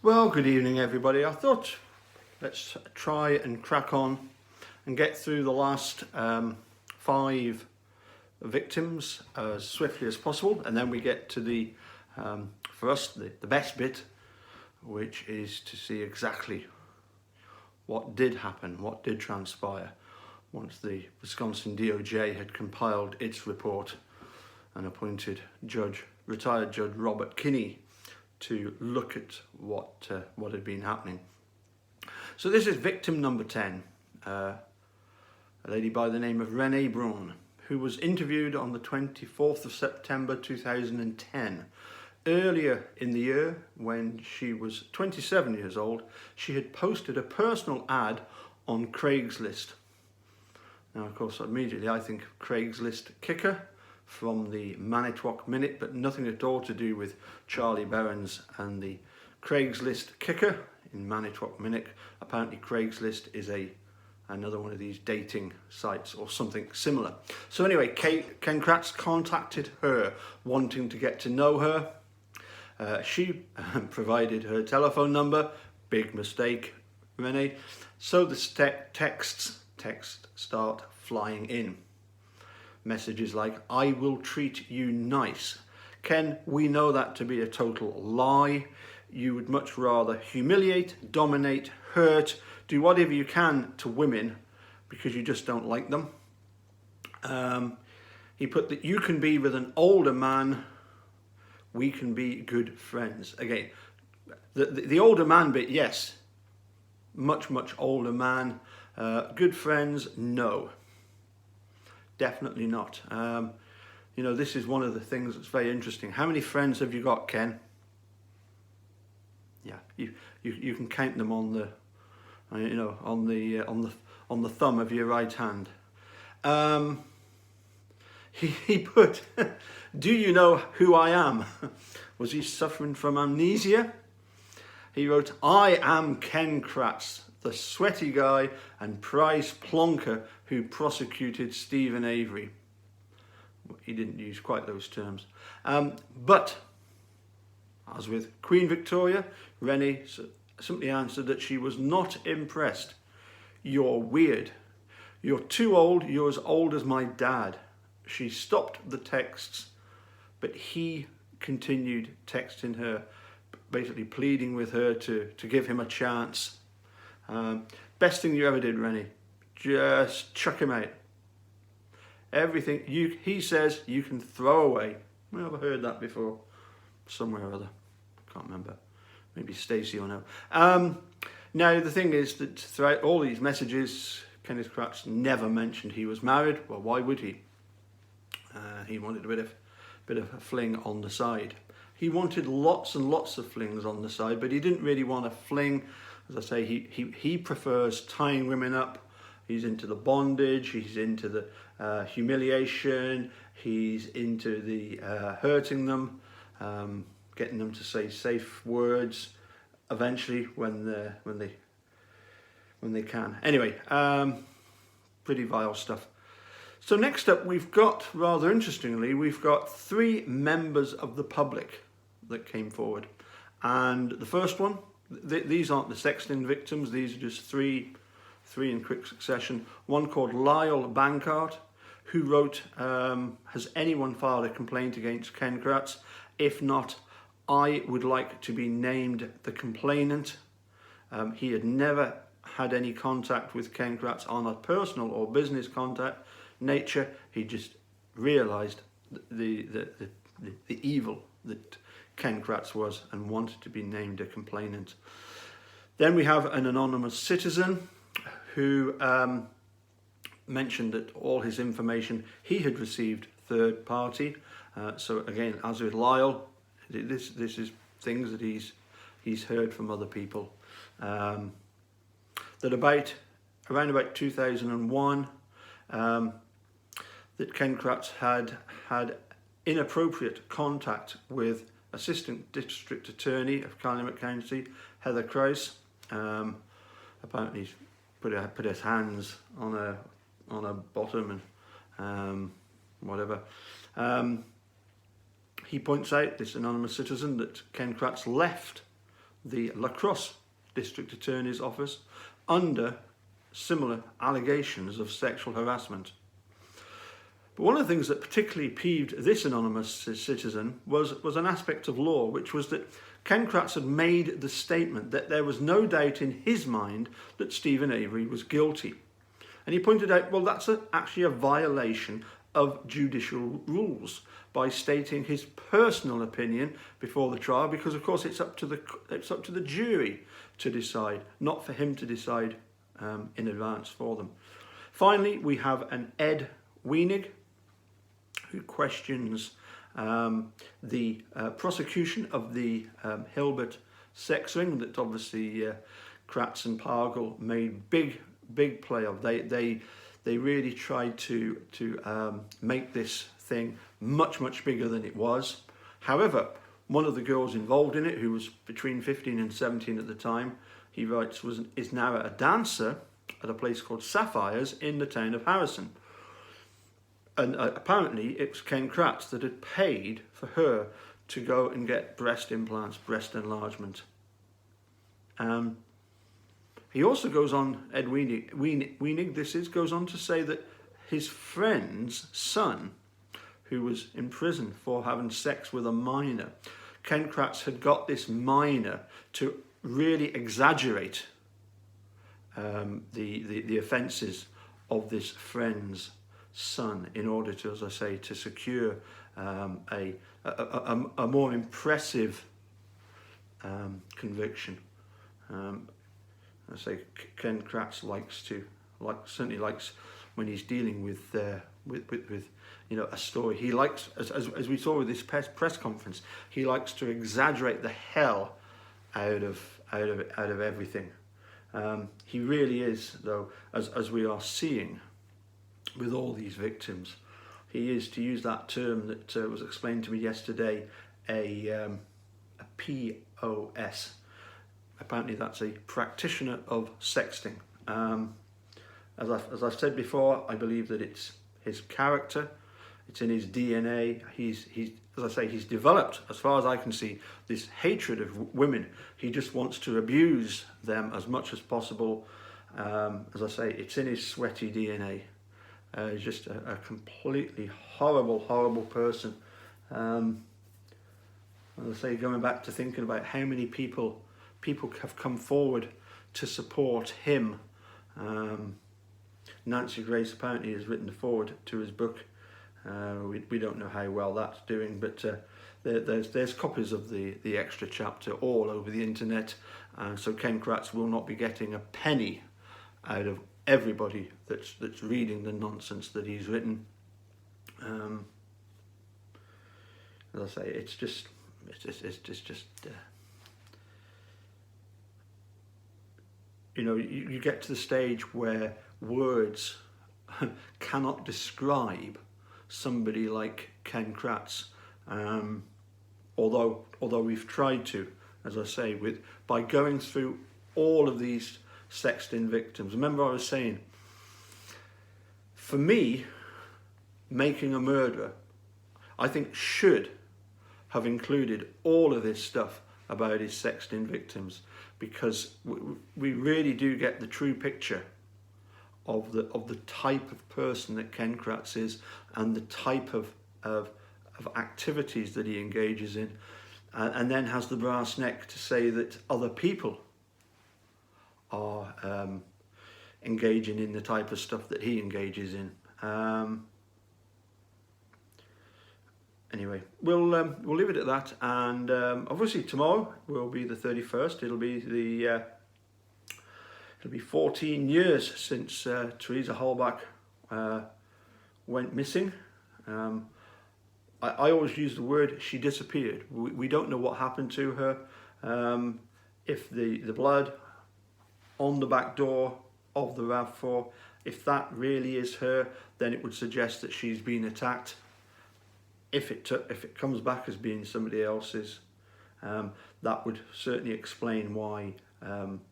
Well, good evening everybody. I thought let's try and crack on and get through the last 5 victims as swiftly as possible, and then we get to the, for us, the best bit, which is to see exactly what did happen, what did transpire once the Wisconsin DOJ had compiled its report and appointed retired Judge Robert Kinney to look at what had been happening. So this is victim number 10, a lady by the name of Renee Braun, who was interviewed on the 24th of September 2010. Earlier in the year, when she was 27 years old, she had posted a personal ad on Craigslist. Now, of course, immediately I think of Craigslist Kicker from the Manitowoc Minute, but nothing at all to do with Charlie Berens and the Craigslist Kicker in Manitowoc Minute. Apparently Craigslist is another one of these dating sites or something similar. So anyway, Ken Kratz contacted her wanting to get to know her. She provided her telephone number. Big mistake, Renee. So the texts start flying in. Messages like, "I will treat you nice. Ken, we know that to be a total lie. You would much rather humiliate, dominate, hurt, do whatever you can to women because you just don't like them." He put that you can be with an older man, we can be good friends. Again, the older man bit, yes. Much older man. Good friends, no. Definitely not. You know, this is one of the things that's very interesting. How many friends have you got, Ken? Yeah, you can count them on the, on the thumb of your right hand. He put, "Do you know who I am?" Was he suffering from amnesia? He wrote, "I am Ken Kratz, the sweaty guy and prize plonker who prosecuted Stephen Avery." He didn't use quite those terms. But, as with Queen Victoria, Renee simply answered that she was not impressed. "You're weird. You're too old. You're as old as my dad." She stopped the texts, but he continued texting her, basically pleading with her to give him a chance. Best thing you ever did, Rennie. Just chuck him out. Everything he says you can throw away. Well, I've heard that before, somewhere or other. Can't remember. Maybe Stacey or no. Now the thing is that throughout all these messages, Kenneth Kratz never mentioned he was married. Well, why would he? He wanted a bit of a fling on the side. He wanted lots and lots of flings on the side, but he didn't really want a fling. As I say, he prefers tying women up. He's into the bondage, he's into the humiliation, he's into the hurting them, getting them to say safe words eventually when they can. Anyway, pretty vile stuff. So next up, we've got, rather interestingly, we've got 3 members of the public that came forward. And the first one, these aren't the sexting victims, these are just three in quick succession. One called Lyle Bankart, who wrote, "Has anyone filed a complaint against Ken Kratz? If not, I would like to be named the complainant." He had never had any contact with Ken Kratz on a personal or business contact nature. He just realised the evil that Ken Kratz was and wanted to be named a complainant. Then we have an anonymous citizen who mentioned that all his information he had received third party. So again, as with Lyle, this is things that he's heard from other people. That around about 2001, that Ken Kratz had inappropriate contact with Assistant District Attorney of Calumet County, Heather Kratz. Apparently he's put his hands on her bottom and whatever. He points out, this anonymous citizen, that Ken Kratz left the La Crosse District Attorney's Office under similar allegations of sexual harassment. But one of the things that particularly peeved this anonymous citizen was an aspect of law, which was that Ken Kratz had made the statement that there was no doubt in his mind that Stephen Avery was guilty. And he pointed out, well, that's actually a violation of judicial rules by stating his personal opinion before the trial, because of course it's up to the jury to decide, not for him to decide in advance for them. Finally, we have an Ed Wenig who questions the prosecution of the Hilbert sex ring that obviously Kratz and Pargel made big play of. They really tried to make this thing much bigger than it was. However, one of the girls involved in it, who was between 15 and 17 at the time, he writes, is now a dancer at a place called Sapphires in the town of Harrison. And apparently it was Ken Kratz that had paid for her to go and get breast implants, breast enlargement. He also goes on, Ed Wenig, goes on to say that his friend's son, who was in prison for having sex with a minor, Ken Kratz had got this minor to really exaggerate the offences of this friend's son in order to, as I say, to secure a more impressive conviction. I say Ken Kratz certainly likes when he's dealing with a story. He likes, as we saw with this press conference, he likes to exaggerate the hell out of everything. He really is, though, as we are seeing with all these victims, he is, to use that term that was explained to me yesterday, a POS. Apparently that's a practitioner of sexting. As I've said before, I believe that it's his character, it's in his DNA. He's as I say, he's developed, as far as I can see, this hatred of women. He just wants to abuse them as much as possible. As I say, it's in his sweaty DNA. He's just a completely horrible person. As I say, going back to thinking about how many people have come forward to support him. Nancy Grace apparently has written the foreword to his book. We don't know how well that's doing, but there's copies of the extra chapter all over the internet. So Ken Kratz will not be getting a penny out of everybody that's reading the nonsense that he's written. As I say, it's just you get to the stage where words cannot describe somebody like Ken Kratz, although we've tried to, as I say, by going through all of these sexting victims. Remember I was saying, for me, Making a Murderer, I think should have included all of this stuff about his sexting victims, because we really do get the true picture of the type of person that Ken Kratz is, and the type of activities that he engages in, and then has the brass neck to say that other people are engaging in the type of stuff that he engages in. Anyway, we'll leave it at that, and obviously tomorrow will be the 31st. It'll be 14 years since Teresa Halbach went missing. I always use the word she disappeared. We don't know what happened to her. If the blood on the back door of the RAV4, if that really is her, then it would suggest that she's been attacked. If it comes back as being somebody else's, that would certainly explain why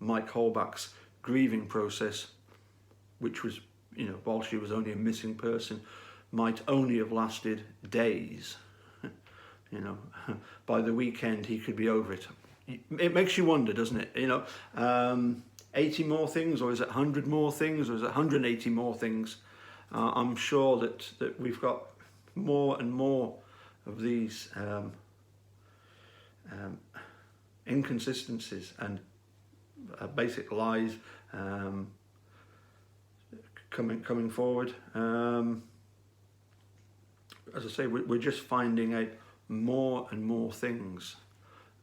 Mike Halbach's grieving process, which was, while she was only a missing person, might only have lasted days. By the weekend he could be over it. it makes you wonder, doesn't it? 80 more things, or is it 100 more things, or is it 180 more things? I'm sure that we've got more and more of these inconsistencies and basic lies coming forward. As I say, we're just finding out more and more things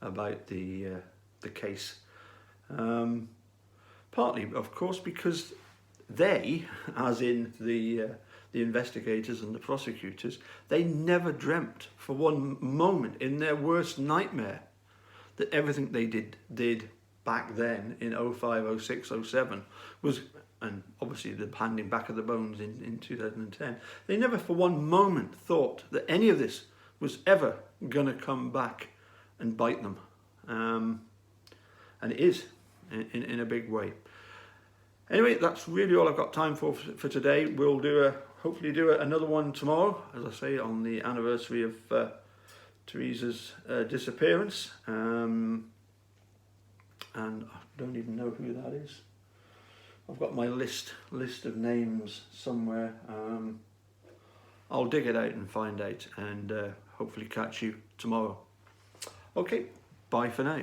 about the case. Partly, of course, because they, as in the investigators and the prosecutors, they never dreamt for one moment in their worst nightmare that everything they did back then in 05, 06, 07 was, and obviously the handing back of the bones in 2010, they never for one moment thought that any of this was ever going to come back and bite them. And it is in a big way. Anyway, that's really all I've got time for today. We'll hopefully do another one tomorrow, as I say, on the anniversary of Teresa's disappearance. And I don't even know who that is. I've got my list of names somewhere. I'll dig it out and find out, and hopefully catch you tomorrow. Okay, bye for now.